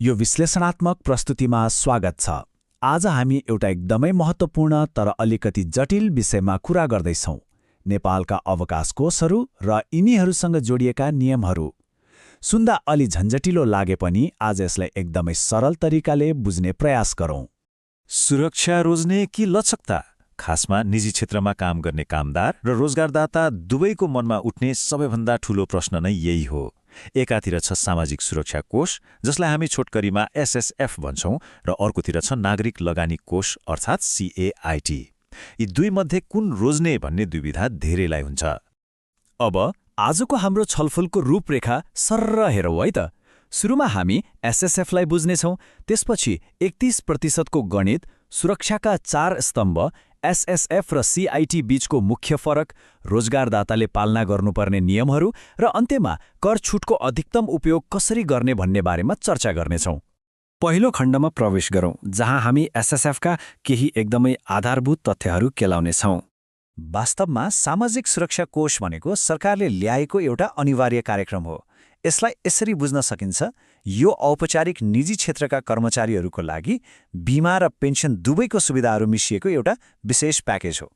यो विश्लेषणात्मक प्रस्तुतिमा स्वागत छ। आज हामी एउटा एकदमै महत्त्वपूर्ण तर अलिकति जटिल विषयमा कुरा गर्दैछौँ, नेपालका अवकाश कोषहरू र यिनीहरूसँग जोडिएका नियमहरू। सुन्दा अलि झन्झटिलो लागे पनि आज यसलाई एकदमै सरल तरिकाले बुझ्ने प्रयास गरौँ। सुरक्षा रोज्ने कि लचकता? खासमा निजी क्षेत्रमा काम गर्ने कामदार र रोजगारदाता दुवैको मनमा उठ्ने सबैभन्दा ठूलो प्रश्न नै यही हो। एकातिर छ सामाजिक सुरक्षा कोष, जसलाई हामी छोटकरीमा एसएसएफ भन्छौं, र अर्कोतिर छ नागरिक लगानी कोष अर्थात् सीएआईटी। यी दुईमध्ये कुन रोज्ने भन्ने दुविधा धेरैलाई हुन्छ। अब आजको हाम्रो छलफलको रूपरेखा सर्र हेरौँ है त। सुरुमा हामी एसएसएफलाई बुझ्नेछौँ, त्यसपछि 31% गणित, सुरक्षाका 4 स्तम्भ, एसएसएफ र सीआईटी बीचको मुख्य फरक, रोजगारदाताले पालना गर्नुपर्ने नियमहरू र अन्त्यमा कर छुटको अधिकतम उपयोग कसरी गर्ने भन्ने बारेमा चर्चा गर्नेछौँ। पहिलो खण्डमा प्रवेश गरौँ, जहाँ हामी एसएसएफका केही एकदमै आधारभूत तथ्यहरू केलाउनेछौँ। वास्तवमा सामाजिक सुरक्षा कोष भनेको सरकारले ल्याएको एउटा अनिवार्य कार्यक्रम हो। यसलाई यसरी बुझ्न सकिन्छ, यो औपचारिक निजी क्षेत्रका कर्मचारीहरूको लागि बिमा र पेन्सन दुवैको सुविधाहरू मिसिएको एउटा विशेष प्याकेज हो।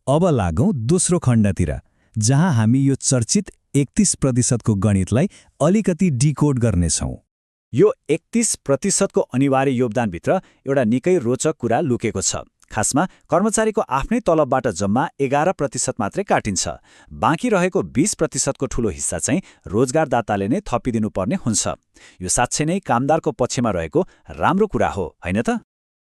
अब लागौँ दोस्रो खण्डतिर, जहाँ हामी यो चर्चित 31% गणितलाई अलिकति डिकोड गर्नेछौँ। यो 31% अनिवार्य योगदानभित्र एउटा निकै रोचक कुरा लुकेको छ। खासमा कर्मचारीको आफ्नै तलबबाट जम्मा 11% मात्रै काटिन्छ। बाँकी रहेको 20% ठूलो हिस्सा चाहिँ रोजगारदाताले नै थपिदिनुपर्ने हुन्छ। यो साँच्चै नै कामदारको पक्षमा रहेको राम्रो कुरा हो, होइन त?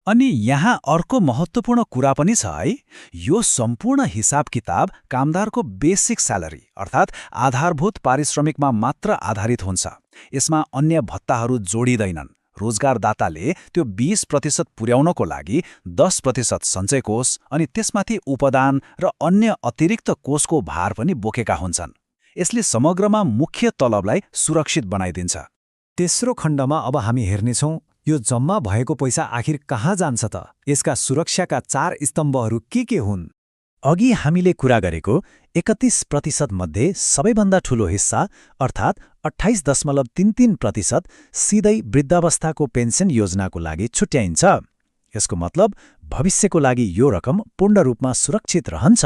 अनि यहाँ अर्को महत्त्वपूर्ण कुरा पनि छ है। यो सम्पूर्ण हिसाब किताब कामदारको बेसिक स्यालेरी अर्थात् आधारभूत पारिश्रमिकमा मात्र आधारित हुन्छ। यसमा अन्य भत्ताहरू जोडिँदैनन्। रोजगारदाताले त्यो 20% पुर्याउनको लागि 10% सञ्चय कोष अनि त्यसमाथि उपदान र अन्य अतिरिक्त कोषको भार पनि बोकेका हुन्छन्। यसले समग्रमा मुख्य तलबलाई सुरक्षित बनाइदिन्छ। तेस्रो खण्डमा अब हामी हेर्नेछौँ, यो जम्मा भएको पैसा आखिर कहाँ जान्छ त? यसका सुरक्षाका 4 स्तम्भहरू के हुन्? अघि हामीले कुरा गरेको 31% मध्ये सबैभन्दा ठूलो हिस्सा अर्थात् 28.33% सिधै वृद्धावस्थाको पेन्सन योजनाको लागि छुट्याइन्छ। यसको मतलब भविष्यको लागि यो रकम पूर्ण रूपमा सुरक्षित रहन्छ।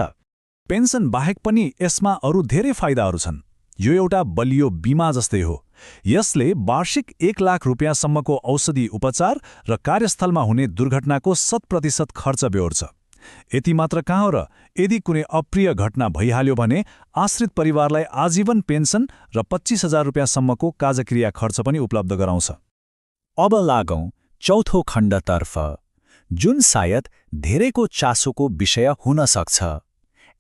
पेन्सन बाहेक पनि यसमा अरू धेरै फाइदाहरू छन्। यो एउटा बलियो बिमा जस्तै हो। यसले वार्षिक 1 लाख रुपियाँसम्मको औषधि उपचार र कार्यस्थलमा हुने दुर्घटनाको 100% खर्च बेहोर्छ। यति मात्र कहाँ हो र, यदि कुनै अप्रिय घटना भइहाल्यो भने आश्रित परिवारलाई आजीवन पेन्सन र 25,000 रुपियाँसम्मको काजक्रिया खर्च पनि उपलब्ध गराउँछ। अब लागौँ चौथो खण्डतर्फ, जुन सायद धेरैको चासोको विषय हुन सक्छ,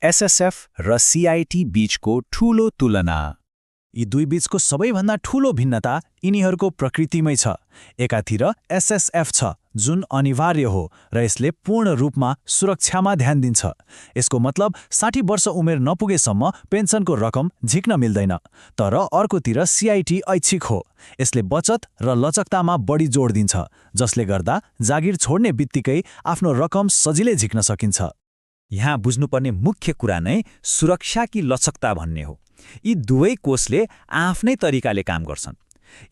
एसएसएफ र सीआईटी बीचको ठूलो तुलना। यी दुई बीचको सबैभन्दा ठूलो भिन्नता यिनीहरूको प्रकृतिमै छ। एकातिर एसएसएफ छ, जुन अनिवार्य हो र यसले पूर्ण रूपमा सुरक्षामा ध्यान दिन्छ। यसको मतलब 60 वर्ष उमेर नपुगेसम्म पेन्सनको रकम झिक्न मिल्दैन। तर अर्कोतिर सीआईटी ऐच्छिक हो। यसले बचत र लचकतामा बढी जोड दिन्छ, जसले गर्दा जागिर छोड्ने बित्तिकै आफ्नो रकम सजिलै झिक्न सकिन्छ। यहाँ बुझ्नुपर्ने मुख्य कुरा नै सुरक्षा कि लचकता भन्ने हो। यी दुवै कोषले आफ्नै तरिकाले काम गर्छन्।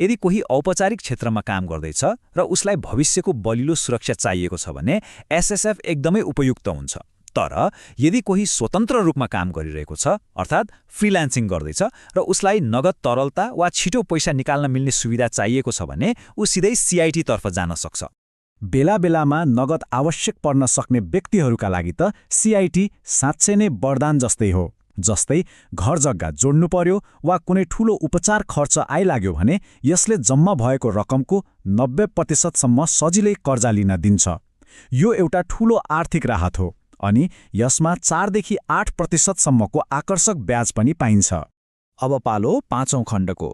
यदि कोही औपचारिक क्षेत्रमा काम गर्दैछ र उसलाई भविष्यको बलिलो सुरक्षा चाहिएको छ भने एसएसएफ एकदमै उपयुक्त हुन्छ। तर यदि कोही स्वतन्त्र रूपमा काम गरिरहेको छ अर्थात् फ्रिल्यान्सिङ गर्दैछ र उसलाई नगद तरलता वा छिटो पैसा निकाल्न मिल्ने सुविधा चाहिएको छ भने ऊ सिधै सीआईटी तर्फ जान सक्छ। बेला बेलामा नगद आवश्यक पर्न सक्ने व्यक्तिहरूका लागि त सीआईटी साँच्चै नै वरदान जस्तै हो। जस्तै घर जग्गा जोड्नु पर्यो वा कुनै ठूलो उपचार खर्च आइलाग्यो भने यसले जम्मा भएको रकमको 90%सम्म सजिलै कर्जा लिन दिन्छ। यो एउटा ठूलो आर्थिक राहत हो अनि यसमा 4 देखि 8%सम्मको आकर्षक ब्याज पनि पाइन्छ। अब पालो पाँचौं खण्डको।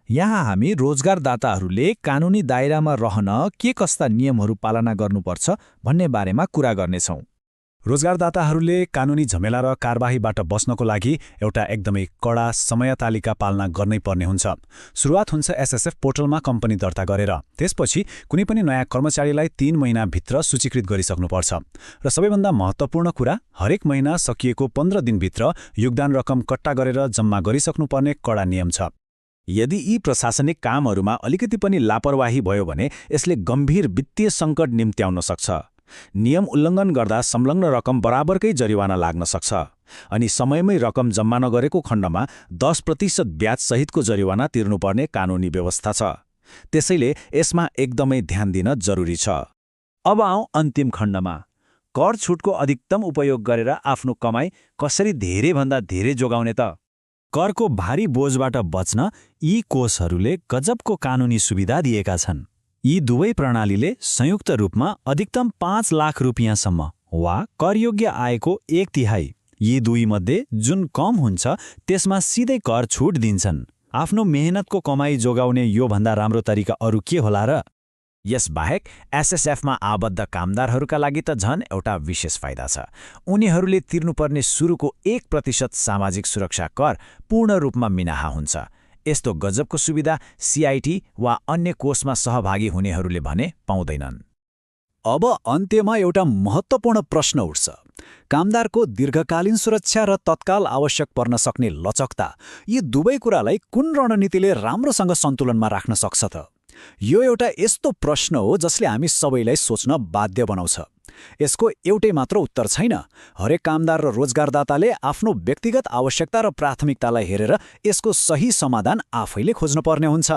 यहाँ हामी रोजगारदाताहरूले कानुनी दायरामा रहन के कस्ता नियमहरू पालना गर्नुपर्छ भन्ने बारेमा कुरा गर्नेछौँ। रोजगारदाताहरूले कानुनी झमेला र कारबाहीबाट बस्नको लागि एउटा एकदमै कडा समय तालिका पालना गर्नै पर्ने हुन्छ। सुरुवात हुन्छ एसएसएफ पोर्टलमा कम्पनी दर्ता गरेर। त्यसपछि कुनै पनि नयाँ कर्मचारीलाई 3 महिनाभित्र सूचीकृत गरिसक्नुपर्छ। र सबैभन्दा महत्त्वपूर्ण कुरा, हरेक महिना सकिएको 15 दिनभित्र योगदान रकम कट्टा गरेर जम्मा गरिसक्नुपर्ने कडा नियम छ। यदि यी प्रशासनिक कामहरूमा अलिकति पनि लापरवाही भयो भने यसले गम्भीर वित्तीय सङ्कट निम्त्याउन सक्छ। नियम उल्लङ्घन गर्दा संलग्न रकम बराबरकै जरिवाना लाग्न सक्छ अनि समयमै रकम जम्मा नगरेको खण्डमा 10% ब्याज सहितको जरिवाना तिर्नुपर्ने कानुनी व्यवस्था छ। त्यसैले यसमा एकदमै ध्यान दिन जरुरी छ। अब आउँ अन्तिम खण्डमा, कर छुटको अधिकतम उपयोग गरेर आफ्नो कमाई कसरी धेरैभन्दा धेरै जोगाउने त? करको भारी बोझबाट बच्न यी कोषहरूले गजबको कानुनी सुविधा दिएका छन्। यी दुवै प्रणालीले संयुक्त रूपमा अधिकतम 5 लाख रुपियाँसम्म वा करयोग्य आयको 1/3 यी दुईमध्ये जुन कम हुन्छ त्यसमा सिधै कर छुट दिन्छन्। आफ्नो मेहनतको कमाई जोगाउने यो भन्दा राम्रो तरिका अरू के होला र? यसबाहेक एसएसएफमा आबद्ध कामदारहरूका लागि त झन् एउटा विशेष फाइदा छ। उनीहरूले तिर्नुपर्ने सुरुको 1% सामाजिक सुरक्षा कर पूर्ण रूपमा मिनाहा हुन्छ। यस्तो गजबको सुविधा सीआईटी वा अन्य कोषमा सहभागी हुनेहरूले भने पाउँदैनन्। अब अन्त्यमा एउटा महत्त्वपूर्ण प्रश्न उठ्छ। कामदारको दीर्घकालीन सुरक्षा र तत्काल आवश्यक पर्न सक्ने लचकता, यी दुवै कुरालाई कुन रणनीतिले राम्रोसँग सन्तुलनमा राख्न सक्छ त? यो एउटा यस्तो प्रश्न हो जसले हामी सबैलाई सोच्न बाध्य बनाउँछ। यसको एउटै मात्र उत्तर छैन। हरेक कामदार र रोजगारदाताले आफ्नो व्यक्तिगत आवश्यकता र प्राथमिकतालाई हेरेर यसको सही समाधान आफैले खोज्नुपर्ने हुन्छ।